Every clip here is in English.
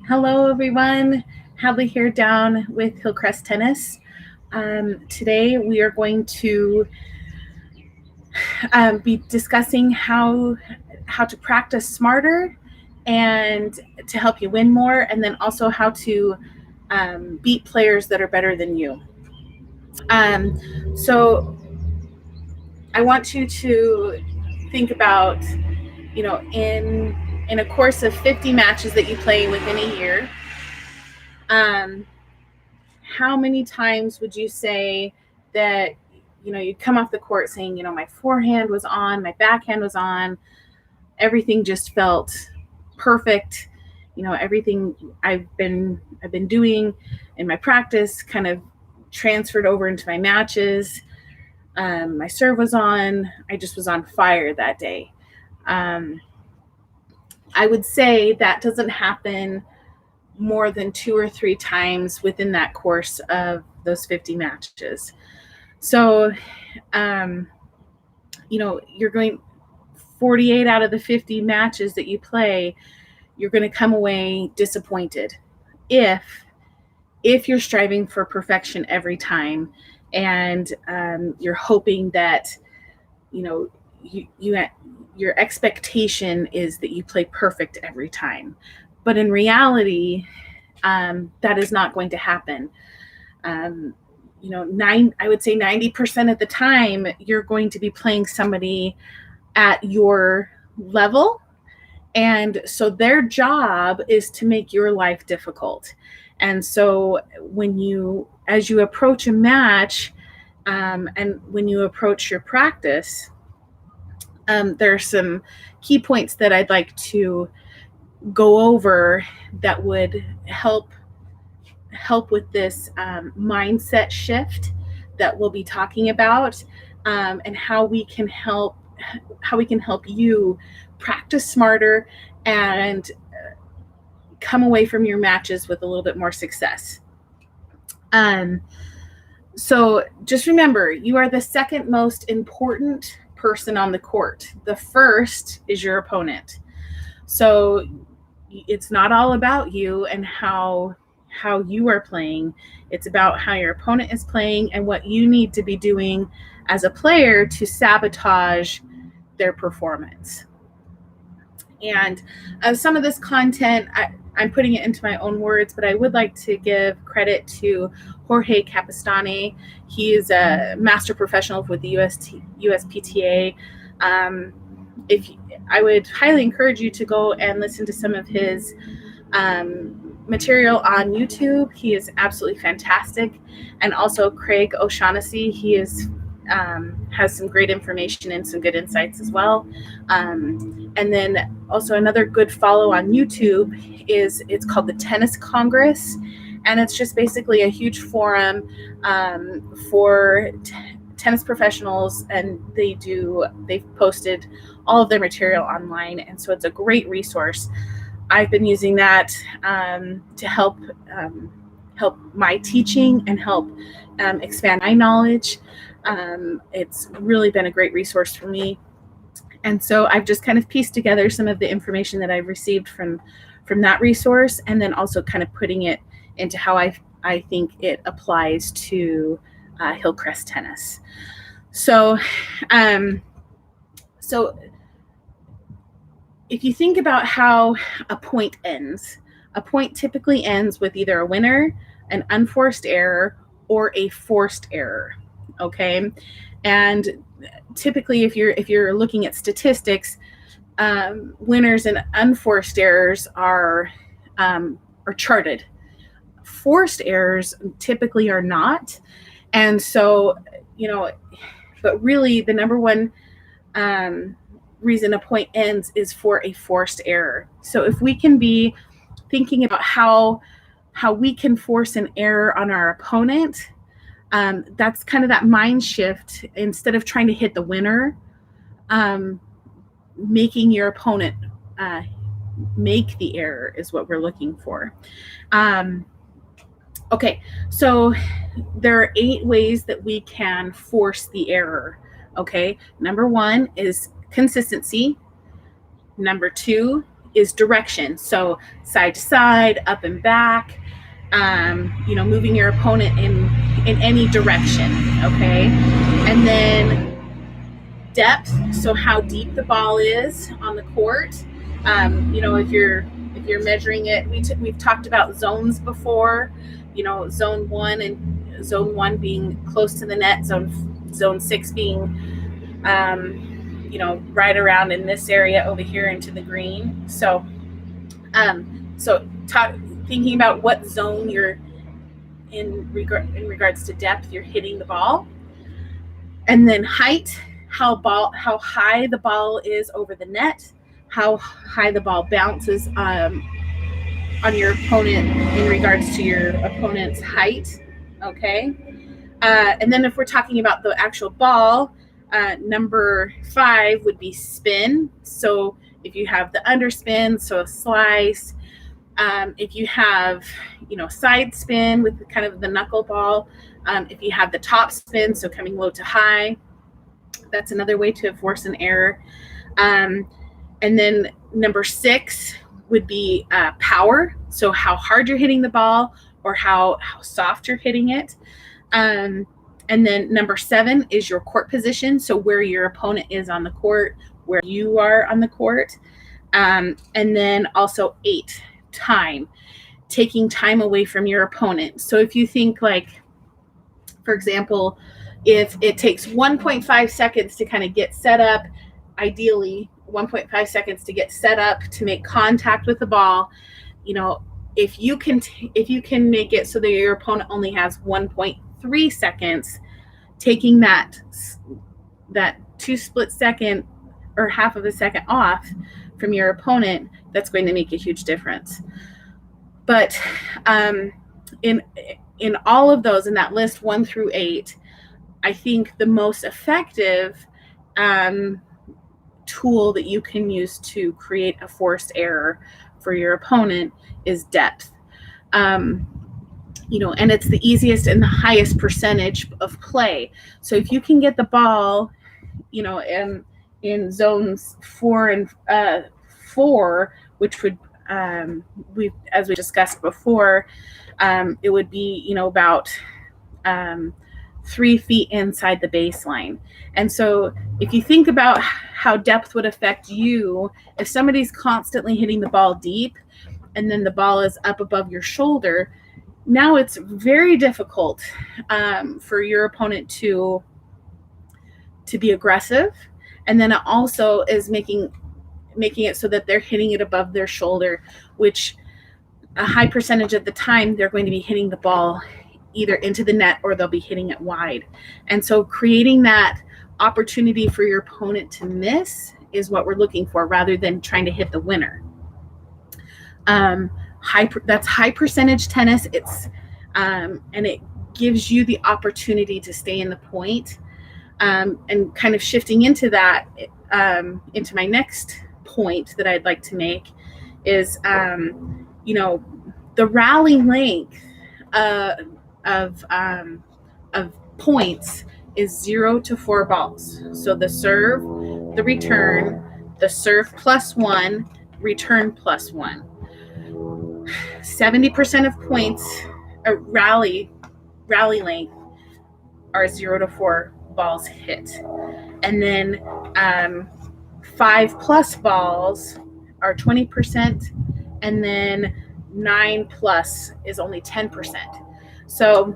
Hello, everyone. Hadley here down with Hillcrest Tennis. Today, we are going to be discussing how to practice smarter and to help you win more, and then also how to beat players that are better than you. So, I want you to think about, in a course of 50 matches that you play within a year. How many times would you say that you'd come off the court saying, my forehand was on, my backhand was on, everything just felt perfect, everything I've been doing in my practice kind of transferred over into my matches. My serve was on, I just was on fire that day. I would say that doesn't happen more than 2 or 3 times within that course of those 50 matches. So, you're going 48 out of the 50 matches that you play, you're going to come away disappointed if you're striving for perfection every time, and you're hoping that your expectation is that you play perfect every time. But in reality, that is not going to happen. I would say 90% of the time, you're going to be playing somebody at your level. And so their job is to make your life difficult. And so as you approach a match, and when you approach your practice, there are some key points that I'd like to go over that would help with this mindset shift that we'll be talking about, and how we can help you practice smarter and come away from your matches with a little bit more success. So just remember, you are the second most important person on the court. The first is your opponent. So it's not all about you and how you are playing. It's about how your opponent is playing and what you need to be doing as a player to sabotage their performance. And some of this content, I'm putting it into my own words, but I would like to give credit to Jorge Capistani. He is a master professional with the USPTA. I would highly encourage you to go and listen to some of his material on YouTube. He is absolutely fantastic. And also Craig O'Shaughnessy. He has some great information and some good insights as well. And then also another good follow on YouTube it's called the Tennis Congress. And it's just basically a huge forum for tennis professionals, and they've posted all of their material online, and so it's a great resource. I've been using that to help my teaching and help expand my knowledge. It's really been a great resource for me, and so I've just kind of pieced together some of the information that I've received from that resource, and then also kind of putting it into how I think it applies to Hillcrest Tennis. So if you think about how a point ends, a point typically ends with either a winner, an unforced error, or a forced error. Okay, and typically, if you're looking at statistics, winners and unforced errors are charted. Forced errors typically are not, and so but really the number one reason a point ends is for a forced error. So if we can be thinking about how we can force an error on our opponent, that's kind of that mind shift. Instead of trying to hit the winner, making your opponent make the error is what we're looking for. Okay, so there are 8 ways that we can force the error. Okay, number 1 is consistency. Number 2 is direction. So side to side, up and back, moving your opponent in any direction. Okay. And then depth. So how deep the ball is on the court. If you're measuring it, we've talked about zones before, zone 1 being close to the net, zone 6 being, right around in this area over here into the green. So, thinking about what zone you're in regards to depth, you're hitting the ball, and then height, how high the ball is over the net, how high the ball bounces on your opponent in regards to your opponent's height. Okay. And then if we're talking about the actual ball, number 5 would be spin. So if you have the underspin, so a slice, if you have, side spin with kind of the knuckleball, if you have the top spin, so coming low to high, that's another way to force an error. And then number 6 would be power. So how hard you're hitting the ball or how soft you're hitting it. And then number 7 is your court position. So where your opponent is on the court, where you are on the court. And then also 8, time, taking time away from your opponent. So if you think like, for example, if it takes 1.5 seconds to kind of get set up, ideally 1.5 seconds to get set up to make contact with the ball, if you can make it so that your opponent only has 1.3 seconds, taking that 2 split second or half of a second off from your opponent, that's going to make a huge difference. But in all of those, in that list 1 through 8, I think the most effective tool that you can use to create a forced error for your opponent is depth. And it's the easiest and the highest percentage of play. So if you can get the ball, in zones 4 and 4, which would, as we discussed before, it would be, about 3 feet inside the baseline. And so if you think about how depth would affect you, if somebody's constantly hitting the ball deep and then the ball is up above your shoulder, now it's very difficult for your opponent to be aggressive. And then it also is making it so that they're hitting it above their shoulder, which a high percentage of the time they're going to be hitting the ball either into the net or they'll be hitting it wide. And so creating that opportunity for your opponent to miss is what we're looking for, rather than trying to hit the winner. That's high percentage tennis. It's and it gives you the opportunity to stay in the point. And kind of shifting into that, into my next point that I'd like to make is, the rally length of points is 0 to 4 balls. So the serve, the return, the serve +1, return +1. 70% of points, rally length, are 0 to 4 balls hit. And then 5+ balls are 20%, and then 9+ is only 10%. So,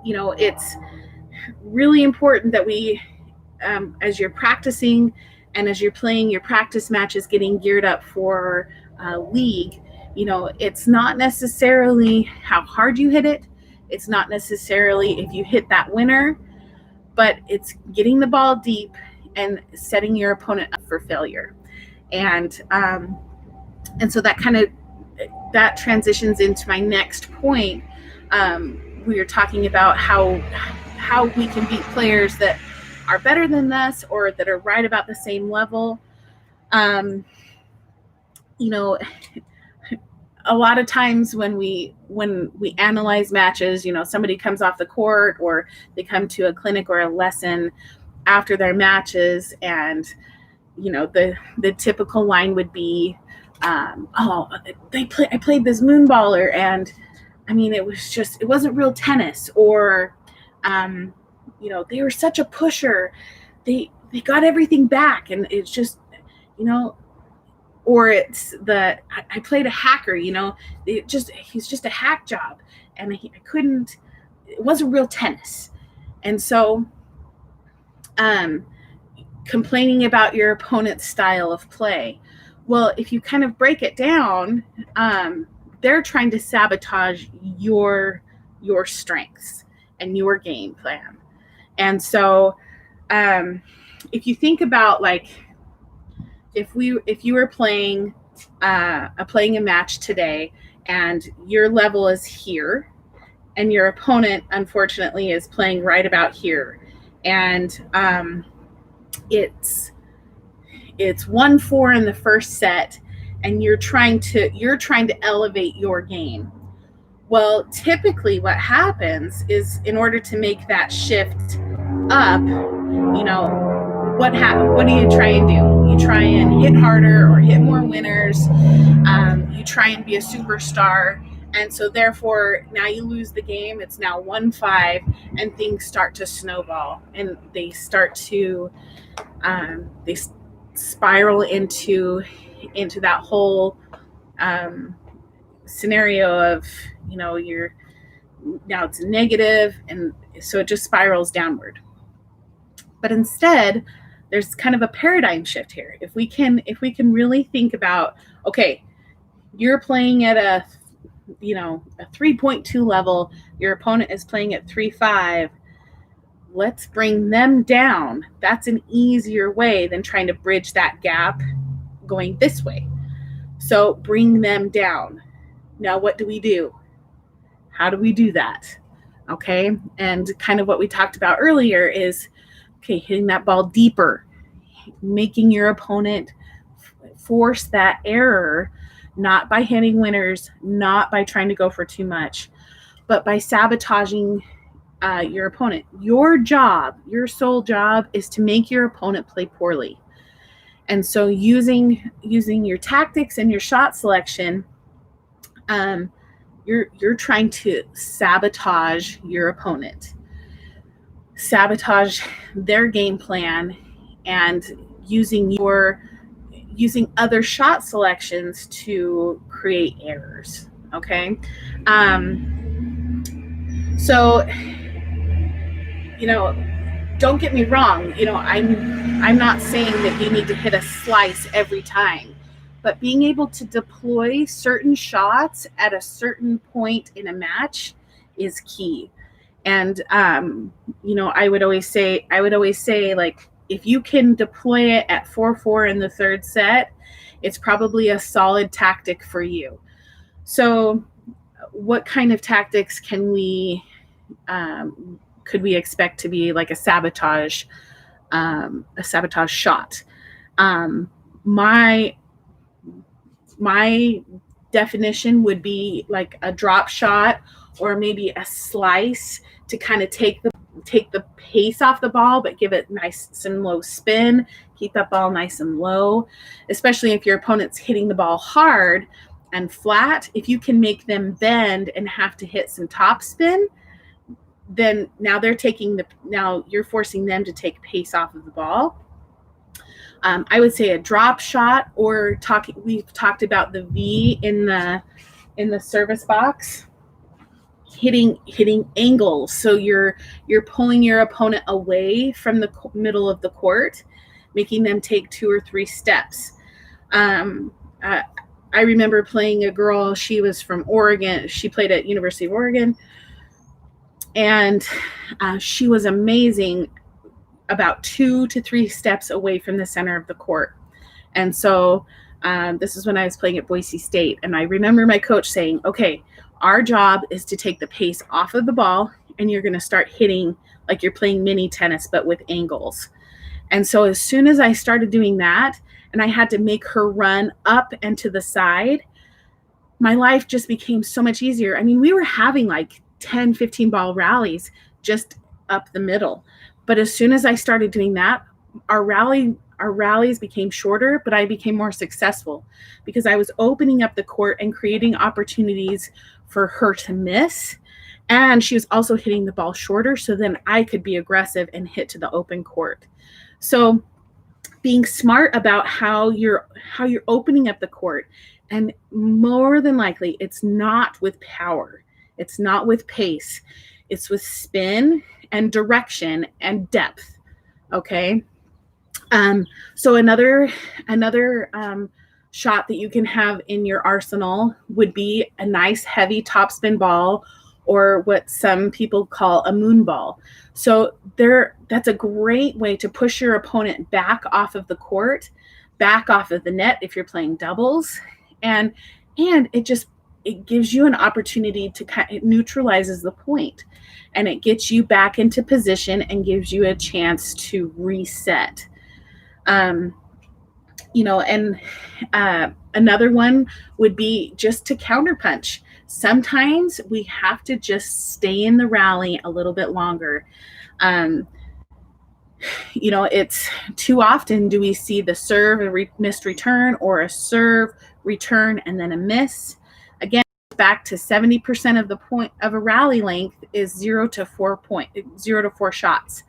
it's really important that we, as you're practicing and as you're playing your practice matches, getting geared up for league, it's not necessarily how hard you hit it. It's not necessarily if you hit that winner, but it's getting the ball deep and setting your opponent up for failure. And so that transitions into my next point. We are talking about how we can beat players that are better than us or that are right about the same level. A lot of times when we analyze matches, somebody comes off the court or they come to a clinic or a lesson after their matches, and the typical line would be, I played this moonballer, and I mean, it wasn't real tennis. Or, they were such a pusher. They got everything back, and it's just, you know, or it's I played a hacker. He's just a hack job, and I couldn't. It wasn't real tennis, and so, um, complaining about your opponent's style of play. Well, if you kind of break it down, they're trying to sabotage your strengths and your game plan. And so, if you think about, like, if you were playing a match today, and your level is here, and your opponent unfortunately is playing right about here, and it's 1-4 in the first set, and you're trying to elevate your game. Well, typically what happens is, in order to make that shift up, what do you try and do? You try and hit harder or hit more winners. You try and be a superstar. And so therefore, now you lose the game. It's now 1-5, and things start to snowball, and they start to they spiral into that whole scenario of, you're now it's negative, and so it just spirals downward. But instead, there's kind of a paradigm shift here. If we can really think about, okay, you're playing at a 3.2 level, your opponent is playing at 3.5. Let's bring them down. That's an easier way than trying to bridge that gap going this way. So bring them down. Now, what do we do? How do we do that? Okay. And kind of what we talked about earlier is, okay, hitting that ball deeper, making your opponent force that error, not by hitting winners, not by trying to go for too much, but by sabotaging your opponent. Your sole job is to make your opponent play poorly. And so using your tactics and your shot selection, you're trying to sabotage your opponent, sabotage their game plan, and using other shot selections to create errors. Okay. So, don't get me wrong. I'm not saying that you need to hit a slice every time, but being able to deploy certain shots at a certain point in a match is key. And, I would always say, like, if you can deploy it at 4-4 in the third set, it's probably a solid tactic for you. So what kind of tactics could we expect to be like a sabotage shot? My definition would be like a drop shot, or maybe a slice to kind of take the pace off the ball, but give it nice and low spin, keep that ball nice and low, especially if your opponent's hitting the ball hard and flat. If you can make them bend and have to hit some top spin, then now you're forcing them to take pace off of the ball. I would say a drop shot, or we've talked about the V in the service box, hitting angles. So you're pulling your opponent away from the middle of the court, making them take 2 or 3 steps. I remember playing a girl. She was from Oregon. She played at University of Oregon, and she was amazing, about 2 to 3 steps away from the center of the court. And so this is when I was playing at Boise State, and I remember my coach saying, okay, our job is to take the pace off of the ball, and you're going to start hitting like you're playing mini tennis, but with angles. And so as soon as I started doing that, and I had to make her run up and to the side, my life just became so much easier. I mean, we were having like 10, 15 ball rallies just up the middle. But as soon as I started doing that, our rally our rallies became shorter, but I became more successful because I was opening up the court and creating opportunities for her to miss. And she was also hitting the ball shorter, so then I could be aggressive and hit to the open court. So being smart about how you're opening up the court, and more than likely it's not with power, it's not with pace, it's with spin and direction and depth. Okay. So another shot that you can have in your arsenal would be a nice heavy topspin ball, or what some people call a moon ball. So that's a great way to push your opponent back off of the court, back off of the net if you're playing doubles, and it gives you an opportunity to it neutralizes the point, and it gets you back into position and gives you a chance to reset. Another one would be just to counterpunch. Sometimes we have to just stay in the rally a little bit longer. It's too often do we see the serve, missed return, or a serve, return, and then a miss. Again, back to 70% of the point of a rally length is 0 to 4 shots.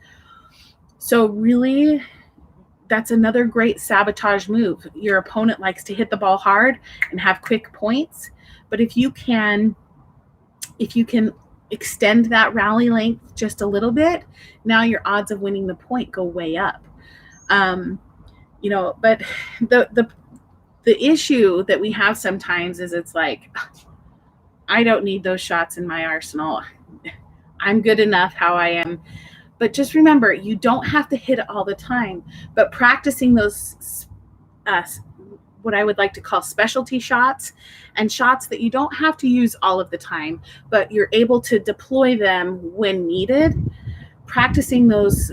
So really, that's another great sabotage move. Your opponent likes to hit the ball hard and have quick points, but if you can extend that rally length just a little bit, now your odds of winning the point go way up. But the issue that we have sometimes is it's like, I don't need those shots in my arsenal. I'm good enough how I am. But just remember, you don't have to hit it all the time, but practicing those, what I would like to call specialty shots, and shots that you don't have to use all of the time, but you're able to deploy them when needed. Practicing those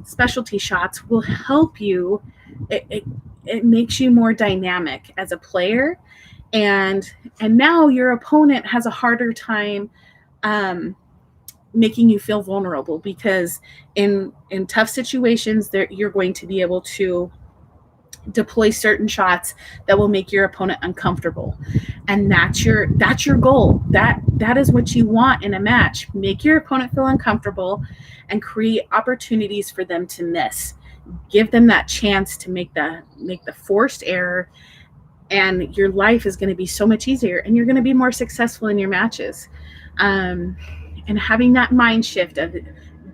specialty shots will help you. It makes you more dynamic as a player, and now your opponent has a harder time making you feel vulnerable, because in tough situations you're going to be able to deploy certain shots that will make your opponent uncomfortable, and that's your goal. That is what you want in a match. Make your opponent feel uncomfortable and create opportunities for them to miss. Give them that chance to make the forced error, and your life is going to be so much easier, and you're going to be more successful in your matches. And having that mind shift of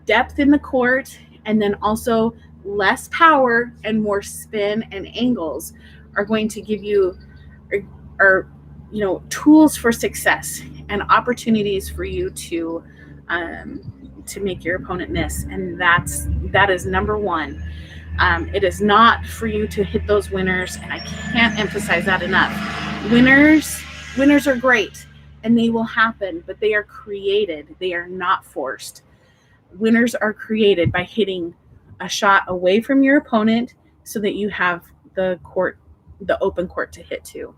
depth in the court, and then also less power and more spin and angles are going to give you tools for success and opportunities for you to make your opponent miss. And that is number one. It is not for you to hit those winners, and I can't emphasize that enough. Winners are great, and they will happen, but they are created. They are not forced. Winners are created by hitting a shot away from your opponent so that you have the open court to hit to.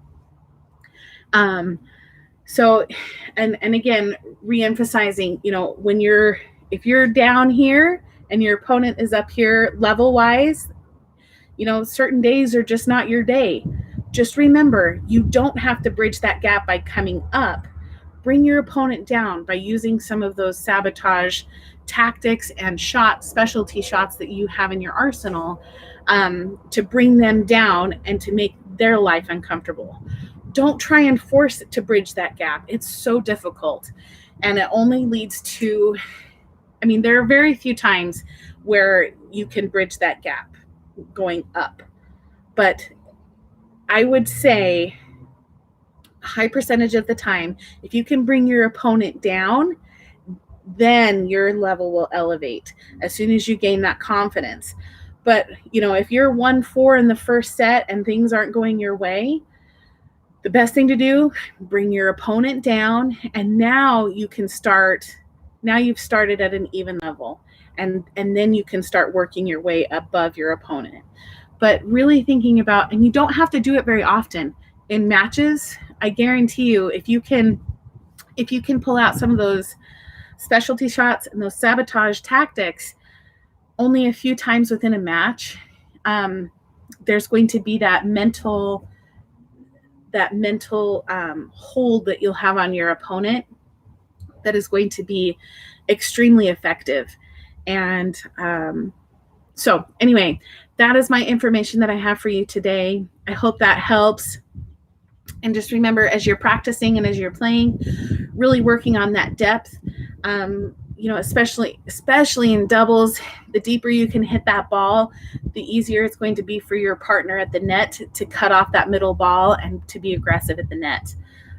So again, re-emphasizing, if you're down here and your opponent is up here level wise, certain days are just not your day. Just remember, you don't have to bridge that gap by coming up. Bring your opponent down by using some of those sabotage tactics and specialty shots that you have in your arsenal, to bring them down and to make their life uncomfortable. Don't try and force it to bridge that gap. It's so difficult, and it only leads to, there are very few times where you can bridge that gap going up, but I would say a high percentage of the time, if you can bring your opponent down, then your level will elevate as soon as you gain that confidence. But, if you're 1-4 in the first set and things aren't going your way, the best thing to do, bring your opponent down, and now you've started at an even level, and then you can start working your way above your opponent. But really thinking about, and you don't have to do it very often in matches, I guarantee you, if you can pull out some of those specialty shots and those sabotage tactics only a few times within a match, there's going to be that mental hold that you'll have on your opponent that is going to be extremely effective. And so anyway, that is my information that I have for you today. I hope that helps. And just remember, as you're practicing and as you're playing, really working on that depth, especially in doubles, the deeper you can hit that ball, the easier it's going to be for your partner at the net to cut off that middle ball and to be aggressive at the net.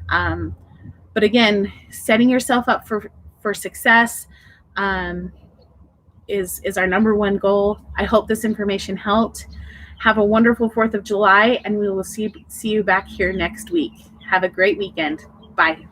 But again, setting yourself up for success is our number one goal. I hope this information helped. Have a wonderful 4th of July, and we will see you back here next week. Have a great weekend. Bye.